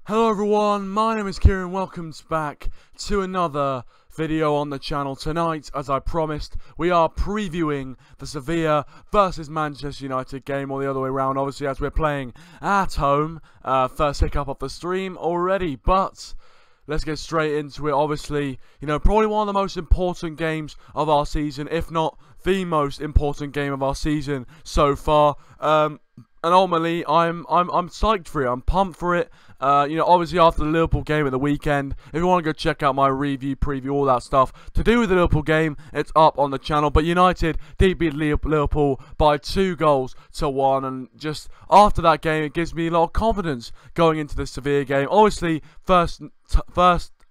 Hello everyone, my name is Kieran, welcome back to another video on the channel. Tonight, as I promised, we are previewing the Sevilla versus Manchester United game, or the other way around, obviously, as we're playing at home. First hiccup of the stream already, but let's get straight into it. Obviously, probably one of the most important games of our season, if not the most important game of our season so far. And ultimately, I'm psyched for it. I'm pumped for it. Obviously after the Liverpool game at the weekend, if you want to go check out my review, preview, all that stuff to do with the Liverpool game, it's up on the channel. But United did beat Liverpool by 2-1, and just after that game, it gives me a lot of confidence going into the Sevilla game. Obviously, first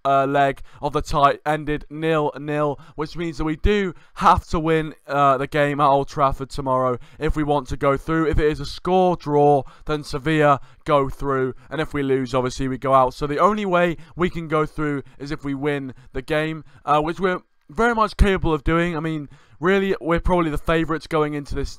leg of the tie ended 0-0, which means that we do have to win the game at Old Trafford tomorrow if we want to go through. If it is a score draw, then Sevilla go through, and if we lose, obviously we go out. So the only way we can go through is if we win the game, which we're very much capable of doing. I mean, really, we're probably the favourites going into this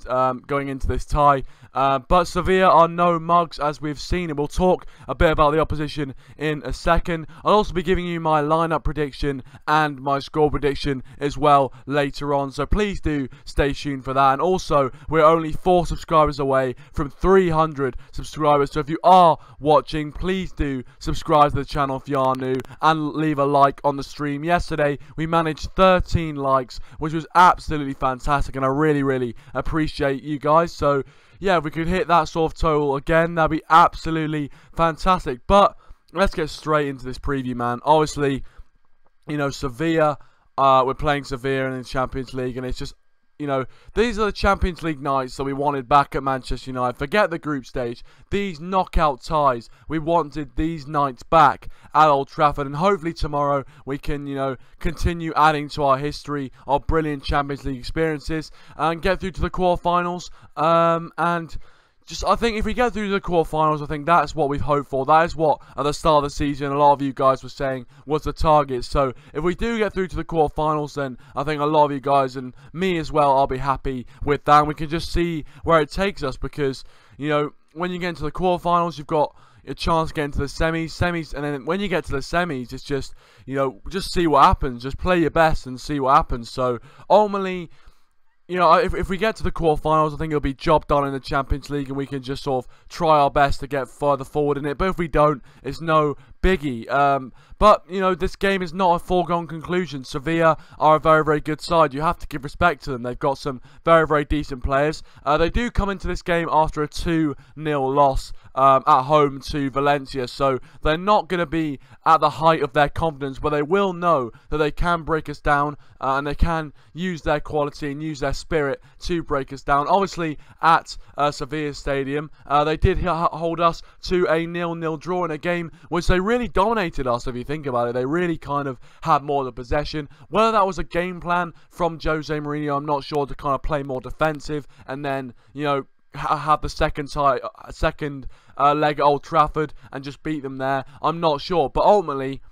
tie. But Sevilla are no mugs, as we've seen, and we'll talk a bit about the opposition in a second. I'll also be giving you my lineup prediction and my score prediction as well later on, so please do stay tuned for that. And also, we're only 4 subscribers away from 300 subscribers, so if you are watching, please do subscribe to the channel if you are new, and leave a like on the stream. Yesterday, we managed 13 likes, which was absolutely fantastic, and I really appreciate you guys. So yeah, if we could hit that sort of total again, that'd be absolutely fantastic. But let's get straight into this preview, man. Obviously, Sevilla, we're playing Sevilla in the Champions League, and it's just, these are the Champions League nights that we wanted back at Manchester United. Forget the group stage. These knockout ties, we wanted these nights back at Old Trafford. And hopefully tomorrow we can, continue adding to our history of brilliant Champions League experiences and get through to the quarterfinals. And just, I think if we get through to the quarterfinals, I think that's what we've hoped for. That is what, at the start of the season, a lot of you guys were saying was the target. So, if we do get through to the quarterfinals, then I think a lot of you guys, and me as well, I'll be happy with that. And we can just see where it takes us, because, when you get into the quarterfinals, you've got a chance to get into the semis, and then when you get to the semis, it's just, just see what happens. Just play your best and see what happens. So, ultimately, if we get to the quarterfinals, I think it'll be job done in the Champions League, and we can just sort of try our best to get further forward in it. But if we don't, it's no biggie. But, this game is not a foregone conclusion. Sevilla are a very good side. You have to give respect to them. They've got some very decent players. They do come into this game after a 2-0 loss at home to Valencia, so they're not going to be at the height of their confidence, but they will know that they can break us down, and they can use their quality and use their spirit to break us down. Obviously, at Sevilla Stadium, they did hold us to a 0-0 draw in a game which they really dominated us. If you think about it, they really kind of had more of the possession. Whether that was a game plan from Jose Mourinho, I'm not sure, to kind of play more defensive and then, have the second leg at Old Trafford and just beat them there. I'm not sure, but ultimately,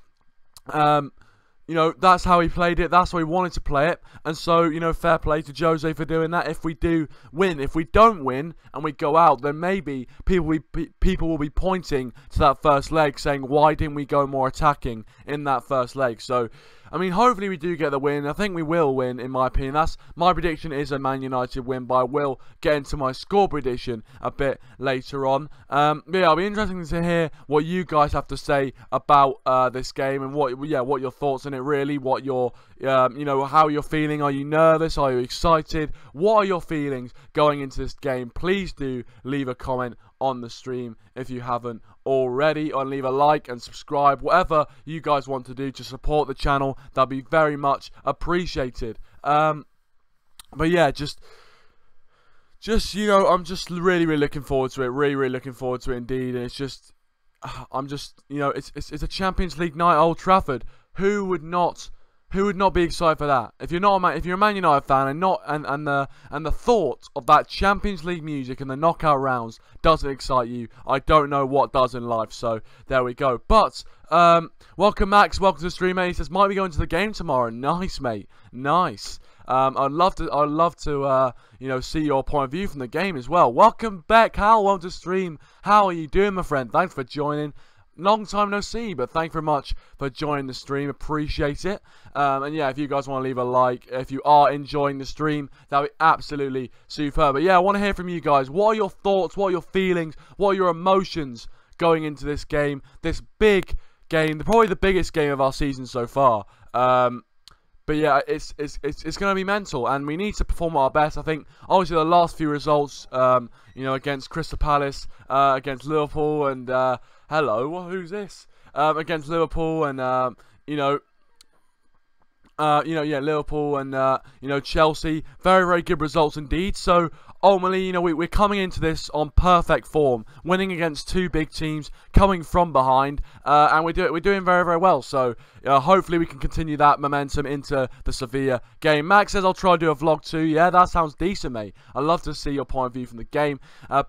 that's how he played it. That's how he wanted to play it. And so, fair play to Jose for doing that. If we do win, if we don't win and we go out, then maybe people will be pointing to that first leg saying, why didn't we go more attacking in that first leg? So, I mean, hopefully we do get the win. I think we will win, in my opinion. That's my prediction, is a Man United win, but I will get into my score prediction a bit later on. But yeah, it'll be interesting to hear what you guys have to say about this game, and what your thoughts on it, really, what your how you're feeling. Are you nervous? Are you excited? What are your feelings going into this game? Please do leave a comment on the stream if you haven't already, or leave a like and subscribe, whatever you guys want to do to support the channel. That'd be very much appreciated. But yeah, just I'm just really looking forward to it. Really looking forward to it indeed. And it's just, it's a Champions League night at Old Trafford. Who would not be excited for that? If you're a Man United fan, and the thought of that Champions League music and the knockout rounds doesn't excite you, I don't know what does in life. So there we go. But welcome Max, welcome to the stream, mate. He says, might be going to the game tomorrow. Nice, mate. Nice. I'd love to see your point of view from the game as well. Welcome back, Hal. Welcome to the stream. How are you doing, my friend? Thanks for joining. long time no see, but thank you very much for joining the stream. Appreciate it. And yeah, if you guys want to leave a like, if you are enjoying the stream, that would be absolutely superb. But yeah, I want to hear from you guys. What are your thoughts? What are your feelings? What are your emotions going into this game? This big game, probably the biggest game of our season so far. But yeah, it's going to be mental, and we need to perform at our best. I think obviously the last few results, you know, against Crystal Palace, against Liverpool, and hello, who's this? Against Liverpool, and Liverpool and Chelsea, very good results indeed. So ultimately, we're coming into this on perfect form, winning against two big teams, coming from behind, and we're doing very well. So hopefully we can continue that momentum into the Sevilla game. Max says I'll try to do a vlog too. Yeah, that sounds decent, mate. I'd love to see your point of view from the game.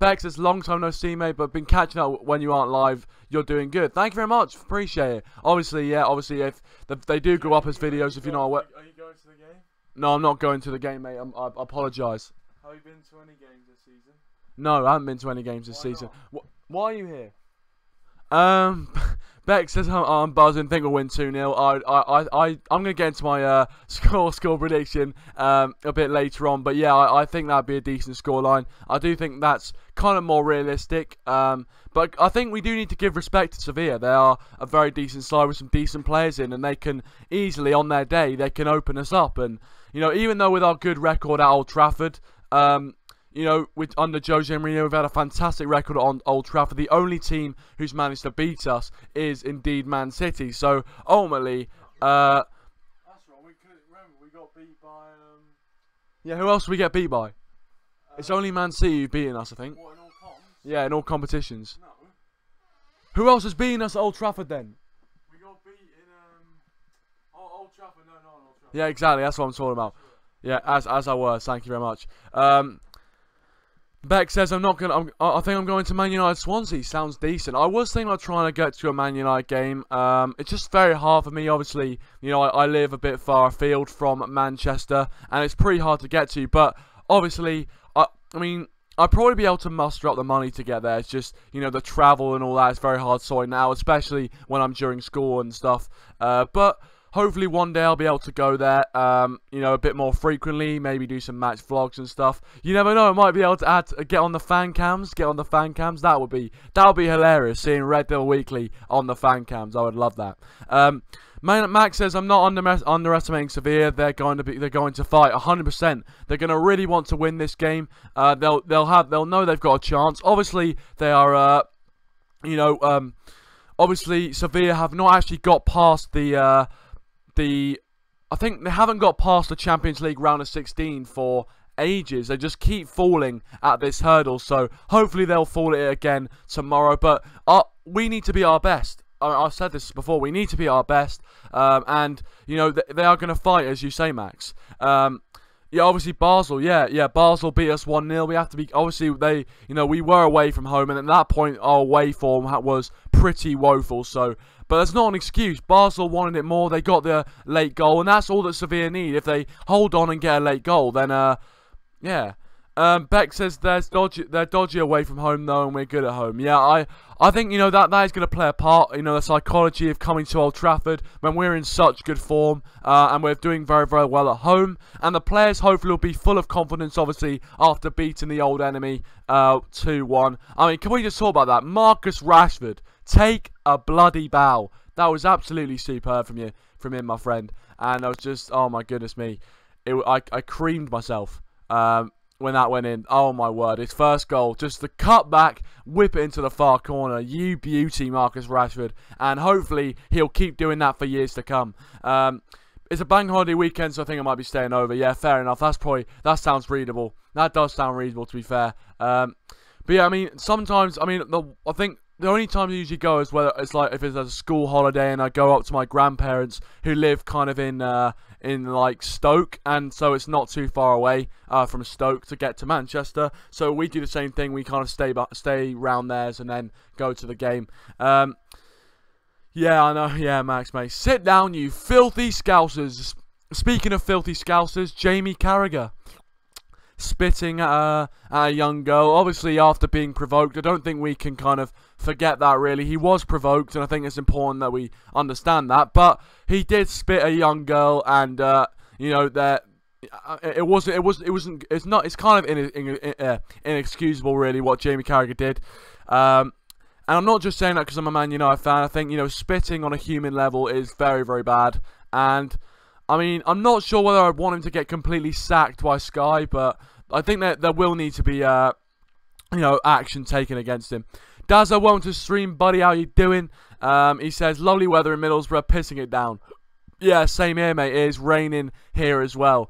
Bex says long time no see, mate, but been catching up when you aren't live. You're doing good. Thank you very much. Appreciate it. Obviously, if they do go up as videos, if you're not aware. Are you going to the game? No, I'm not going to the game, mate. I apologise. Have you been to any games this season? No, I haven't been to any games this season. Why are you here? Beck says I'm buzzing. Think we'll win 2-0. I'm gonna get into my score prediction a bit later on, but yeah, I think that'd be a decent scoreline. I do think that's kind of more realistic. But I think we do need to give respect to Sevilla. They are a very decent side with some decent players in, and they can easily, on their day, they can open us up. And even though with our good record at Old Trafford, under Jose Mourinho, we've had a fantastic record on Old Trafford. The only team who's managed to beat us is indeed Man City. So ultimately, that's wrong. We got beat by. Yeah, who else did we get beat by? It's only Man City who've beaten us, I think. What, in all comps? Yeah, in all competitions. No. Who else has beaten us at Old Trafford then? We got beat in Old Trafford. No, not Old Trafford. Yeah, exactly. That's what I'm talking about. Yeah, as I was. Thank you very much. Beck says I think I'm going to Man United Swansea. Sounds decent. I was thinking of trying to get to a Man United game. It's just very hard for me. Obviously, I live a bit far afield from Manchester, and it's pretty hard to get to. But obviously, I'd probably be able to muster up the money to get there. It's just, the travel and all that is very hard sorting now, especially when I'm during school and stuff. But hopefully one day I'll be able to go there, a bit more frequently, maybe do some match vlogs and stuff. You never know, I might be able to get on the fan cams. That would be hilarious, seeing RedDevilWeekly on the fan cams. I would love that. Max says I'm not underestimating Sevilla. They're going to fight 100%. They're going to really want to win this game. They'll know they've got a chance. Obviously they are obviously Sevilla have not actually got past I think they haven't got past the Champions League round of 16 for ages. They just keep falling at this hurdle, so hopefully they'll fall at it again tomorrow. But we need to be our best. I've said this before. We need to be our best, and they are going to fight, as you say, Max. Yeah, obviously Basel. Yeah, Basel beat us 1-0. We have to be obviously we were away from home, and at that point our away form was pretty woeful. So. But that's not an excuse. Basel wanted it more. They got the late goal, and that's all that Sevilla need. If they hold on and get a late goal, then yeah. Beck says they're dodgy away from home though, and we're good at home. Yeah, I think that is going to play a part. The psychology of coming to Old Trafford when we're in such good form, and we're doing very well at home, and the players hopefully will be full of confidence. Obviously, after beating the old enemy 2-1. Can we just talk about that? Marcus Rashford. Take a bloody bow. That was absolutely superb from him, my friend. And I was just, oh my goodness me, I creamed myself when that went in. Oh my word, his first goal, just the cut back, whip it into the far corner. You beauty, Marcus Rashford. And hopefully he'll keep doing that for years to come. It's a bank holiday weekend, so I think I might be staying over. Yeah, fair enough. That sounds reasonable. That does sound reasonable, to be fair. But yeah, sometimes, I think the only time I usually go is whether it's like if it's a school holiday and I go up to my grandparents who live kind of in like Stoke, and so it's not too far away from Stoke to get to Manchester. So we do the same thing. We kind of stay round theirs and then go to the game. Yeah, I know. Yeah, Max, mate, sit down, you filthy scousers. Speaking of filthy scousers, Jamie Carragher. spitting at a young girl, obviously after being provoked. I don't think we can kind of forget that, really. He was provoked, and I think it's important that we understand that. But he did spit a young girl, and you know, that it's kind of inexcusable, really, what Jamie Carragher did. And I'm not just saying that because I'm a Man United fan. I think, you know, spitting on a human level is very, very bad. And, I mean, I'm not sure whether I'd want him to get completely sacked by Sky, but I think that there will need to be, you know, action taken against him. Dazza, welcome to stream, buddy. How you doing? He says, lovely weather in Middlesbrough, pissing it down. Yeah, same here, mate. It is raining here as well.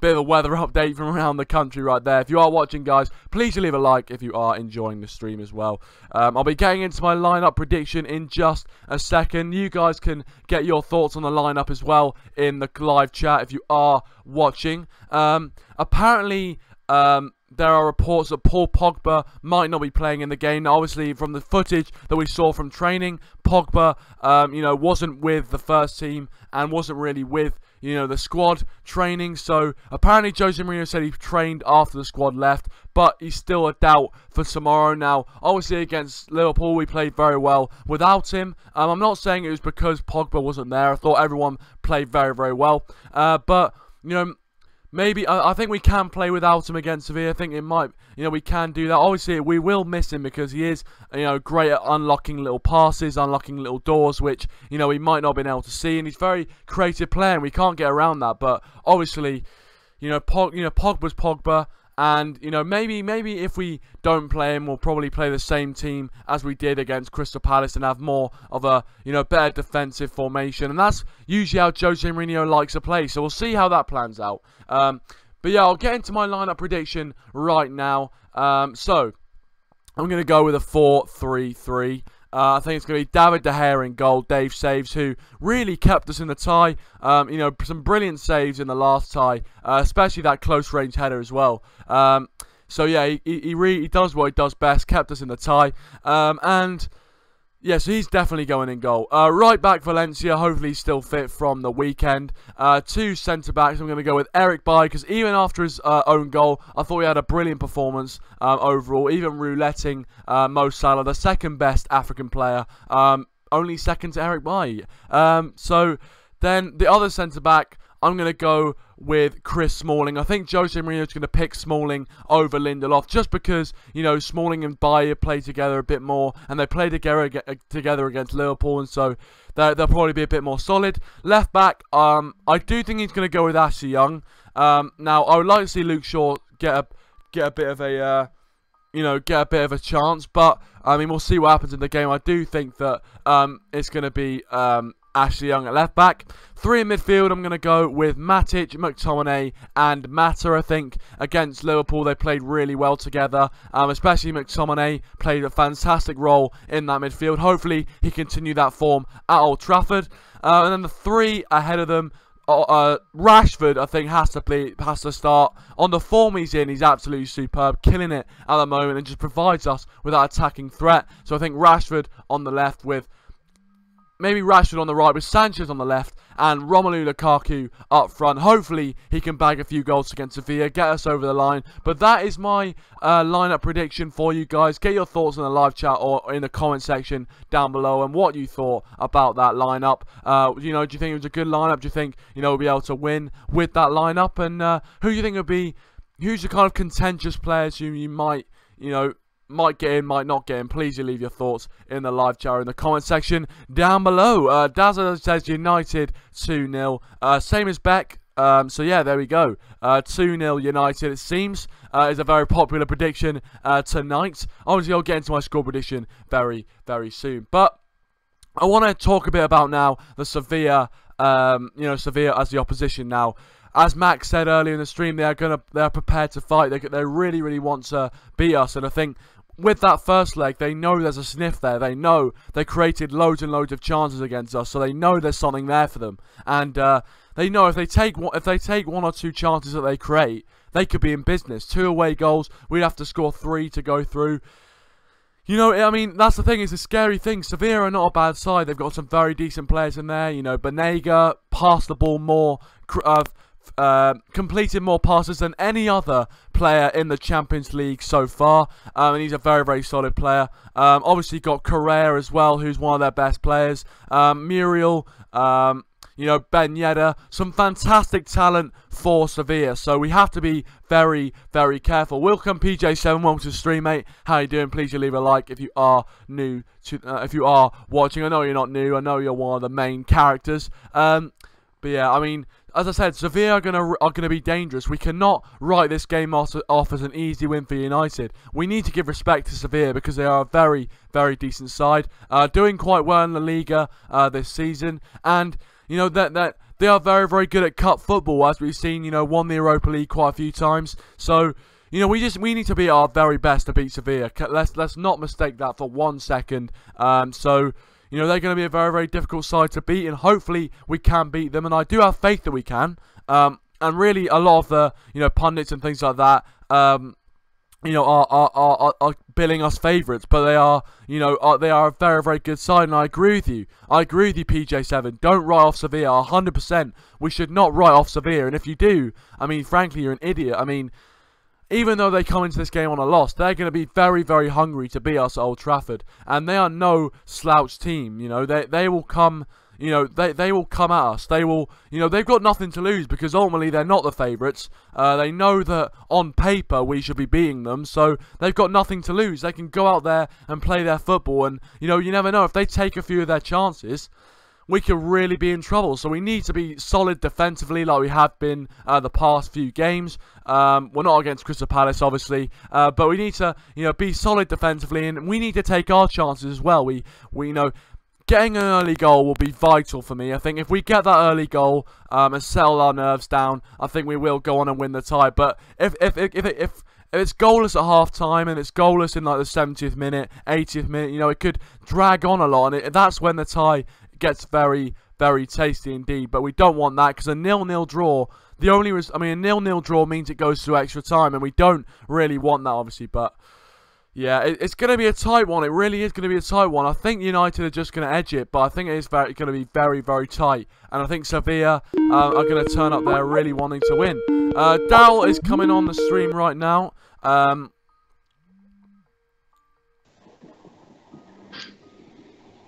Bit of a weather update from around the country right there. If you are watching, guys, please leave a like if you are enjoying the stream as well. I'll be getting into my lineup prediction in just a second. You guys can get your thoughts on the lineup as well in the live chat if you are watching. Apparently, there are reports that Paul Pogba might not be playing in the game. Now, obviously, from the footage that we saw from training, Pogba, you know, wasn't with the first team and wasn't really with, you know, the squad training. So apparently Jose Mourinho said he trained after the squad left, but he's still a doubt for tomorrow. Now, obviously against Liverpool, we played very well without him. I'm not saying it was because Pogba wasn't there. I thought everyone played very, very well. But, you know, maybe, I think we can play without him against Sevilla. I think it might, you know, we can do that. Obviously, we will miss him because he is, you know, great at unlocking little passes, unlocking little doors, which, you know, we might not have been able to see. And he's a very creative player, and we can't get around that. But obviously, you know, Pogba's Pogba. And, you know, maybe if we don't play him, we'll probably play the same team as we did against Crystal Palace and have more of a, you know, better defensive formation. And that's usually how Jose Mourinho likes to play. So we'll see how that plans out. But yeah, I'll get into my lineup prediction right now. So I'm going to go with a 4-3-3. I think it's going to be David De Gea in goal, Dave saves, who really kept us in the tie. You know, some brilliant saves in the last tie, especially that close-range header as well. So yeah, he really does what he does best, kept us in the tie. And yeah, so he's definitely going in goal. Right back Valencia, hopefully he's still fit from the weekend. Two centre-backs, I'm going to go with Eric Bailly, because even after his own goal, I thought he had a brilliant performance overall, even rouletting Mo Salah, the second best African player, only second to Eric Bailly. So then the other centre-back, I'm going to go with Chris Smalling. I think Jose Mourinho is going to pick Smalling over Lindelof just because, you know, Smalling and Bailly play together a bit more, and they play together against Liverpool, and so they'll probably be a bit more solid. Left back, I do think he's going to go with Ashley Young. Now, I would like to see Luke Shaw get a bit of a get a bit of a chance, but I mean, we'll see what happens in the game. I do think that it's going to be Ashley Young at left back. Three in midfield, I'm going to go with Matic, McTominay and Mata. I think against Liverpool they played really well together, especially McTominay played a fantastic role in that midfield. Hopefully he continue that form at Old Trafford. And then the three ahead of them, Rashford, I think, has to start. On the form he's in, he's absolutely superb, killing it at the moment, and just provides us with that attacking threat. So I think Rashford on the left with maybe Rashford on the right with Sanchez on the left and Romelu Lukaku up front. Hopefully he can bag a few goals against Sevilla, get us over the line. But that is my lineup prediction for you guys. Get your thoughts in the live chat or in the comment section down below and what you thought about that lineup. You know, do you think it was a good lineup? Do you think, you know, we'll be able to win with that lineup? And who do you think will be, who's the kind of contentious players who you might, you know, might get in, might not get in? Please do leave your thoughts in the live chat or in the comment section down below. Dazza says United 2-0. Same as Beck. So yeah, there we go. 2-0 United, it seems, is a very popular prediction tonight. Obviously, I'll get into my score prediction very, very soon. But I want to talk a bit about now the Sevilla, you know, Sevilla as the opposition now. As Max said earlier in the stream, they're prepared to fight. They really, really want to beat us. And I think with that first leg, they know there's a sniff there. They know they created loads and loads of chances against us, so they know there's something there for them. And they know if they take one or two chances that they create, they could be in business. 2 away goals, we'd have to score 3 to go through. You know, I mean, that's the thing, it's a scary thing. Sevilla are not a bad side. They've got some very decent players in there. You know, Banega, pass the ball more. completed more passes than any other player in the Champions League so far, and he's a very, very solid player. Obviously got Correa as well, who's one of their best players. Muriel, you know, Ben Yedder, some fantastic talent for Sevilla. So we have to be very, very careful. Welcome PJ7, welcome to the stream, mate. How you doing? Please leave a like if you are new to, if you are watching. I know you're not new. I know you're one of the main characters. But yeah, I mean, as I said, Sevilla are gonna be dangerous. We cannot write this game off as an easy win for United. We need to give respect to Sevilla because they are a very, very decent side, doing quite well in La Liga this season, and you know that they are very, very good at cup football, as we've seen. You know, won the Europa League quite a few times. So you know, we need to be our very best to beat Sevilla. Let's not mistake that for 1 second. So you know, they're going to be a very, very difficult side to beat, and hopefully we can beat them, and I do have faith that we can. And really, a lot of the, you know, pundits and things like that, you know, are billing us favourites, but they are, you know, they are a very, very good side, and I agree with you. I agree with you, PJ7. Don't write off Sevilla, 100%. We should not write off Sevilla, and if you do, I mean, frankly, you're an idiot. I mean, even though they come into this game on a loss, they're going to be very, very hungry to beat us at Old Trafford. And they are no slouch team. You know, they will come, you know, they will come at us. They will, you know, they've got nothing to lose because ultimately they're not the favourites. They know that on paper we should be beating them, so they've got nothing to lose. They can go out there and play their football, and, you know, you never know. If they take a few of their chances, we could really be in trouble. So we need to be solid defensively like we have been the past few games. We're not against Crystal Palace, obviously, but we need to, you know, be solid defensively, and we need to take our chances as well. We you know, getting an early goal will be vital for me. I think if we get that early goal and settle our nerves down, I think we will go on and win the tie. But if it's goalless at half time and it's goalless in like the 70th minute, 80th minute, you know, it could drag on a lot, and that's when the tie gets very, very tasty indeed. But we don't want that, because a 0-0 draw, a 0-0 draw means it goes to extra time, and we don't really want that, obviously. But yeah, it's going to be a tight one. It really is going to be a tight one. I think United are just going to edge it, but I think it is going to be very, very tight. And I think Sevilla are going to turn up there really wanting to win. Darryl is coming on the stream right now.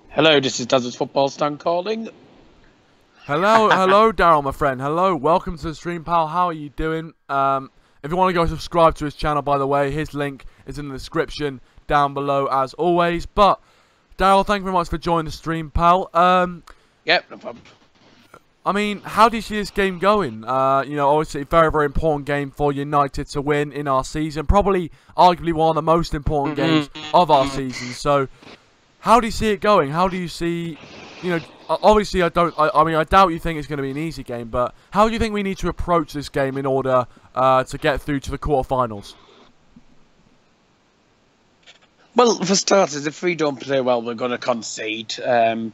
Hello, this is Does Football Stand calling. Hello, Darryl, my friend. Hello, welcome to the stream, pal. How are you doing? If you want to go subscribe to his channel, by the way, his link is in the description down below, as always. But, Darryl, thank you very much for joining the stream, pal. Yep, no problem. I mean, how do you see this game going? You know, obviously, a very, very important game for United to win in our season. Probably, arguably, one of the most important games of our season. So, how do you see it going? How do you see, you know, obviously I doubt you think it's going to be an easy game, but how do you think we need to approach this game in order to get through to the quarterfinals? Well, for starters, if we don't play well, we're going to concede. And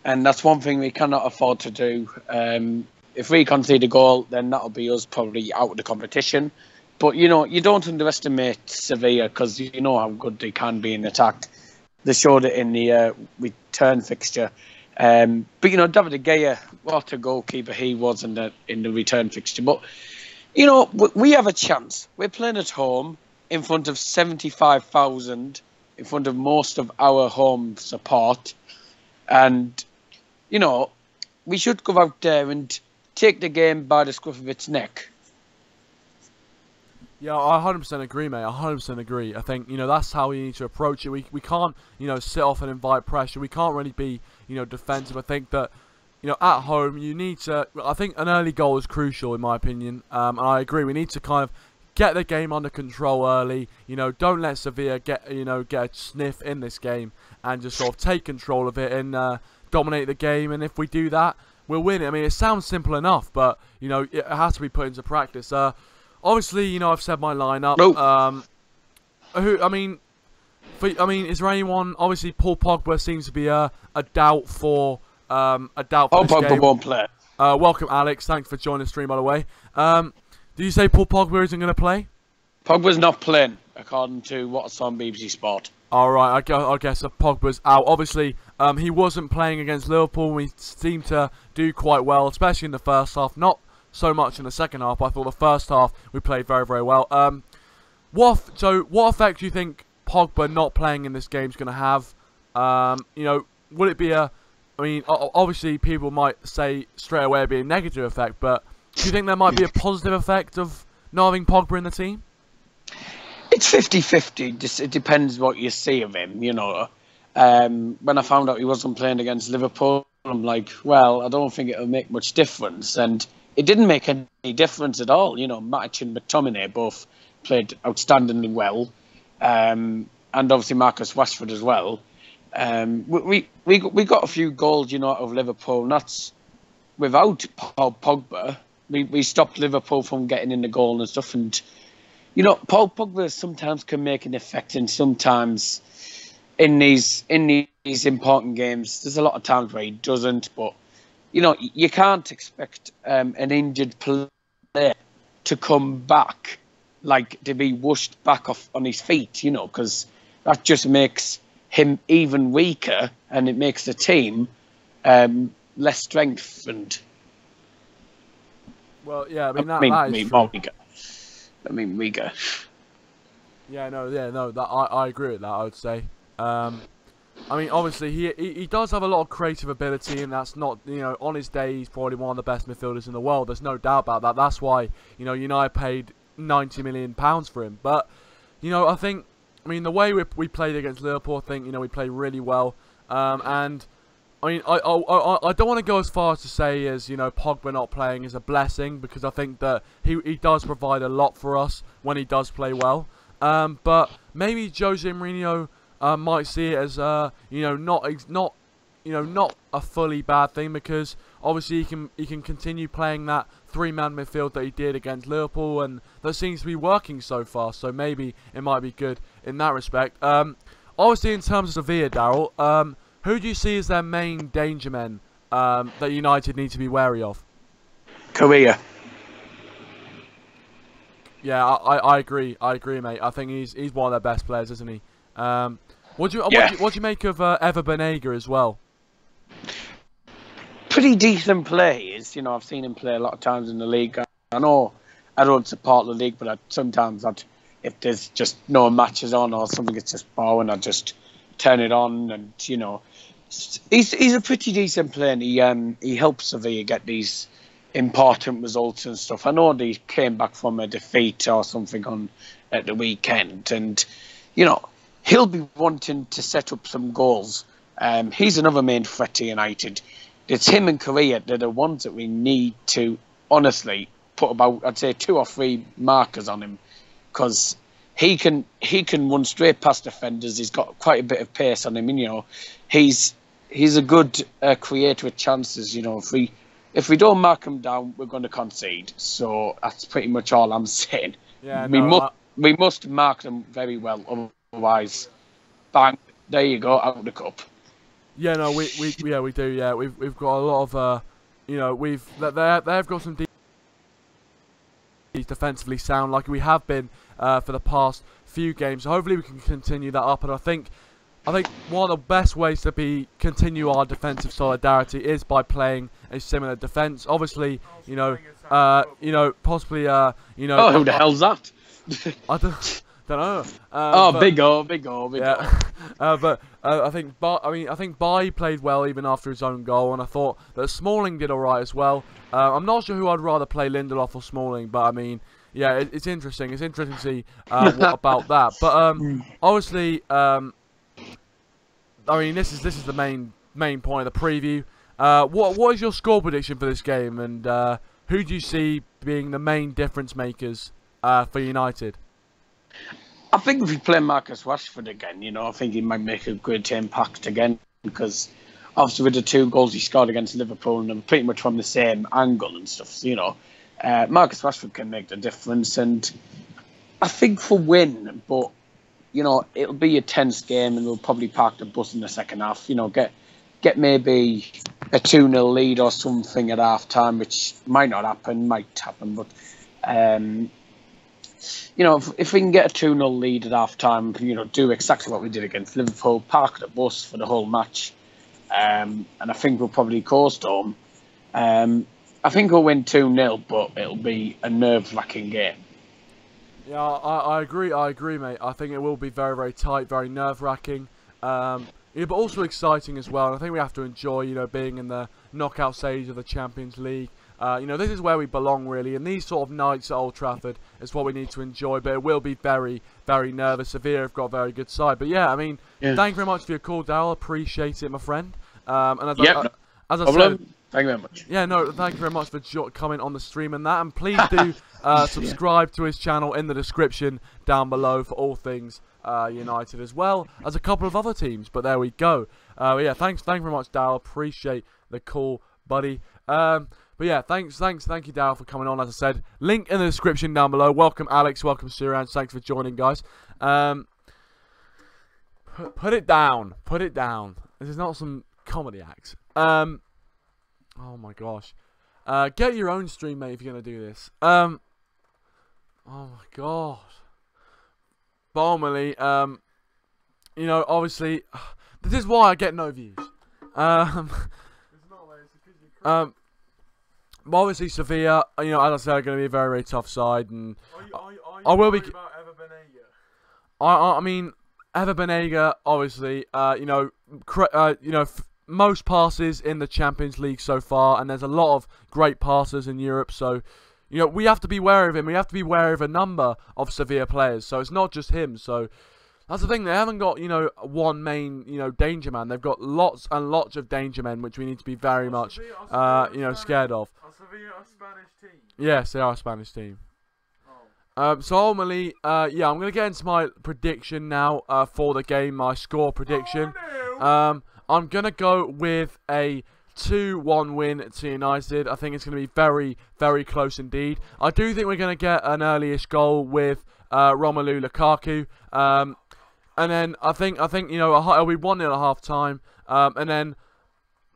that's one thing we cannot afford to do. If we concede a goal, then that'll be us probably out of the competition. But, you know, you don't underestimate Sevilla, because you know how good they can be in attack. They showed it in the return fixture. But, you know, David De Gea, what a goalkeeper he was in the return fixture. But, you know, we have a chance. We're playing at home in front of 75,000, in front of most of our home support. And, you know, we should go out there and take the game by the scruff of its neck. Yeah, I 100% agree, mate. I 100% agree. I think, you know, that's how we need to approach it. We can't, you know, sit off and invite pressure. We can't really be, you know, defensive. I think that, you know, at home, you need to, I think an early goal is crucial, in my opinion. And I agree. We need to kind of get the game under control early. You know, don't let Sevilla get a sniff in this game and just sort of take control of it and dominate the game. And if we do that, we'll win it. I mean, it sounds simple enough, but, you know, it has to be put into practice. Obviously, you know, I've said my lineup. Is there anyone? Obviously, Paul Pogba seems to be a doubt for this Pogba game. won't play. Welcome, Alex. Thanks for joining the stream, by the way. Do you say Paul Pogba isn't going to play? Pogba's not playing, according to what's on BBC Sport. All right, I guess Pogba's out. Obviously, he wasn't playing against Liverpool. We seemed to do quite well, especially in the first half. Not so much in the second half. I thought the first half we played very, very well. What effect do you think Pogba not playing in this game is going to have? You know, would it be a... I mean, obviously people might say straight away it'd be a negative effect, but do you think there might be a positive effect of not having Pogba in the team? It's 50-50. It depends what you see of him, you know. When I found out he wasn't playing against Liverpool, I'm like, well, I don't think it'll make much difference. And it didn't make any difference at all. You know, Matic and McTominay both played outstandingly well. And obviously Marcus Rashford as well. We got a few goals, you know, out of Liverpool. And that's without Pogba. We stopped Liverpool from getting in the goal and stuff. And, you know, Paul Pogba sometimes can make an effect, and sometimes in these important games, there's a lot of times where he doesn't. But, you know, you can't expect an injured player to come back, like to be whooshed back off on his feet, you know, because that just makes him even weaker, and it makes the team less strengthened. Well, yeah, I mean, weaker. Yeah, no, that I agree with that. I would say. I mean, obviously he does have a lot of creative ability, and that's not, you know, on his day he's probably one of the best midfielders in the world. There's no doubt about that. That's why, you know, United paid £90 million for him. But, you know, I mean, the way we played against Liverpool, I think, you know, we played really well. And I mean, I don't want to go as far as to say as, you know, Pogba not playing is a blessing, because I think that he does provide a lot for us when he does play well. But maybe Jose Mourinho might see it as you know, not a fully bad thing, because obviously he can continue playing that three-man midfield that he did against Liverpool, and that seems to be working so far. So maybe it might be good in that respect. Obviously, in terms of Sevilla, Darryl, who do you see as their main danger men that United need to be wary of? Korea. Yeah, I agree. I agree, mate. I think he's one of their best players, isn't he? What do you make of Ever Banega as well? Pretty decent players. You know, I've seen him play a lot of times in the league. I know I don't support the league, but sometimes if there's just no matches on or something, it's just boring, I just turn it on, and, you know, he's a pretty decent player, and he helps Sevilla get these important results and stuff. I know they came back from a defeat or something at the weekend, and, you know, he'll be wanting to set up some goals. He's another main threat to United. It's him and Korea that are the ones that we need to, honestly, put about, I'd say, 2 or 3 markers on him, because he can run straight past defenders. He's got quite a bit of pace on him, and, you know, he's a good creator of chances. You know, if we don't mark him down, we're going to concede. So that's pretty much all I'm saying. Yeah, we must mark them very well, otherwise, bang, there you go, out of the cup. Yeah, no, we do. Yeah, we've got a lot of you know, they've got some defensively sound, like we have been for the past few games. So hopefully we can continue that up, and I think one of the best ways to continue our defensive solidarity is by playing a similar defense. Obviously, you know, possibly, you know. Oh, who the hell's that? I don't know. Big O. But I think Bailly played well even after his own goal, and I thought that Smalling did alright as well. I'm not sure who I'd rather play, Lindelof or Smalling, but I mean, yeah, it's interesting. It's interesting to see what about that. But obviously, I mean, this is the main point of the preview. What is your score prediction for this game, and who do you see being the main difference makers for United? I think if we play Marcus Rashford again, you know, I think he might make a great impact again, because obviously with the 2 goals he scored against Liverpool, and they're pretty much from the same angle and stuff, so, you know, Marcus Rashford can make the difference, and I think for win, but, you know, it'll be a tense game, and we'll probably park the bus in the second half, you know, get maybe a 2-0 lead or something at half time, which might happen, but you know, if we can get a 2-0 lead at half time, you know, do exactly what we did against Liverpool, park the bus for the whole match, and I think we'll probably coast home. I think we'll win 2-0, but it'll be a nerve-wracking game. Yeah, I agree, mate. I think it will be very, very tight, very nerve-wracking, yeah, but also exciting as well. And I think we have to enjoy, you know, being in the knockout stage of the Champions League. You know, this is where we belong, really. And these sort of nights at Old Trafford is what we need to enjoy. But it will be very, very nervous. Sevilla have got a very good side. But yeah, I mean, thank you very much for your call, Darryl. Appreciate it, my friend. And as I said, thank you very much. Yeah, no, thank you very much for coming on the stream and that. And please do subscribe to his channel in the description down below for all things United, as well as a couple of other teams. But there we go. Yeah, thank you very much, Darryl. Appreciate the call, buddy. But yeah, thank you, Darryl, for coming on. As I said, link in the description down below. Welcome, Alex. Welcome, Suran. Thanks for joining, guys. Put it down. Put it down. This is not some comedy act. Oh my gosh. Get your own stream, mate, if you're gonna do this. Oh my god. But ultimately, you know, obviously, this is why I get no views. But obviously Sevilla, you know, as I said, are going to be a very, very tough side, and I will be. About Ever Banega? I mean, Ever Banega, obviously, you know, most passes in the Champions League so far, and there's a lot of great passers in Europe. So, you know, we have to be wary of him. We have to be wary of a number of Sevilla players. So it's not just him. So that's the thing. They haven't got, you know, one main, you know, danger man. They've got lots and lots of danger men, which we need to be very much, you know, scared of. Are Sevilla a Spanish team? Yes, they are a Spanish team. So ultimately, yeah, I'm gonna get into my prediction now for the game. My score prediction. Oh, no. I'm gonna go with a 2-1 win to United. I think it's gonna be very, very close indeed. I do think we're gonna get an early-ish goal with Romelu Lukaku. And then I think you know, it'll be 1-0 at half time. And then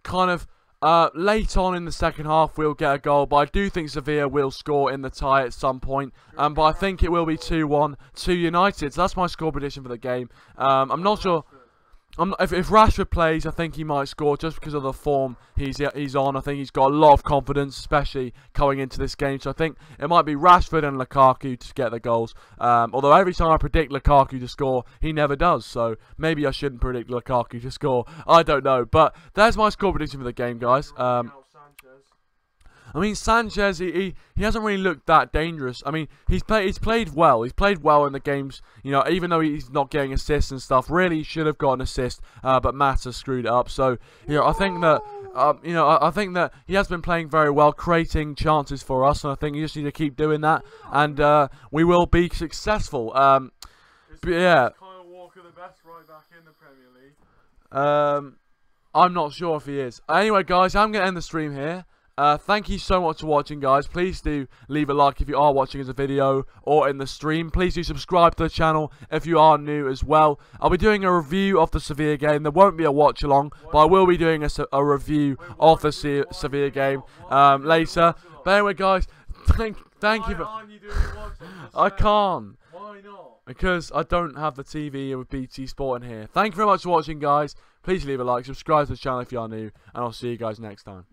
kind of late on in the second half we'll get a goal. But I do think Sevilla will score in the tie at some point. But I think it will be 2-1 to United. So that's my score prediction for the game. I'm not sure. If Rashford plays, I think he might score just because of the form he's on. I think he's got a lot of confidence, especially going into this game. So I think it might be Rashford and Lukaku to get the goals. Although every time I predict Lukaku to score, he never does. So maybe I shouldn't predict Lukaku to score. I don't know. But there's my score prediction for the game, guys. I mean, Sanchez, he hasn't really looked that dangerous. I mean, he's played well. He's played well in the games. You know, even though he's not getting assists and stuff, really should have got an assist. But Matt has screwed it up. So, you know, I think that, you know, I think that he has been playing very well, creating chances for us, and I think you just need to keep doing that, and we will be successful. But yeah. Kyle Walker the best right back in the Premier League? I'm not sure if he is. Anyway, guys, I'm gonna end the stream here. Thank you so much for watching, guys. Please do leave a like if you are watching as a video or in the stream. Please do subscribe to the channel if you are new as well. I'll be doing a review of the Sevilla game. There won't be a watch along, but I will be doing a review of the Sevilla game later. But anyway, guys, thank you for... I can't. Why not? Because I don't have the TV with BT Sport in here. Thank you very much for watching, guys. Please leave a like, subscribe to the channel if you are new, and I'll see you guys next time.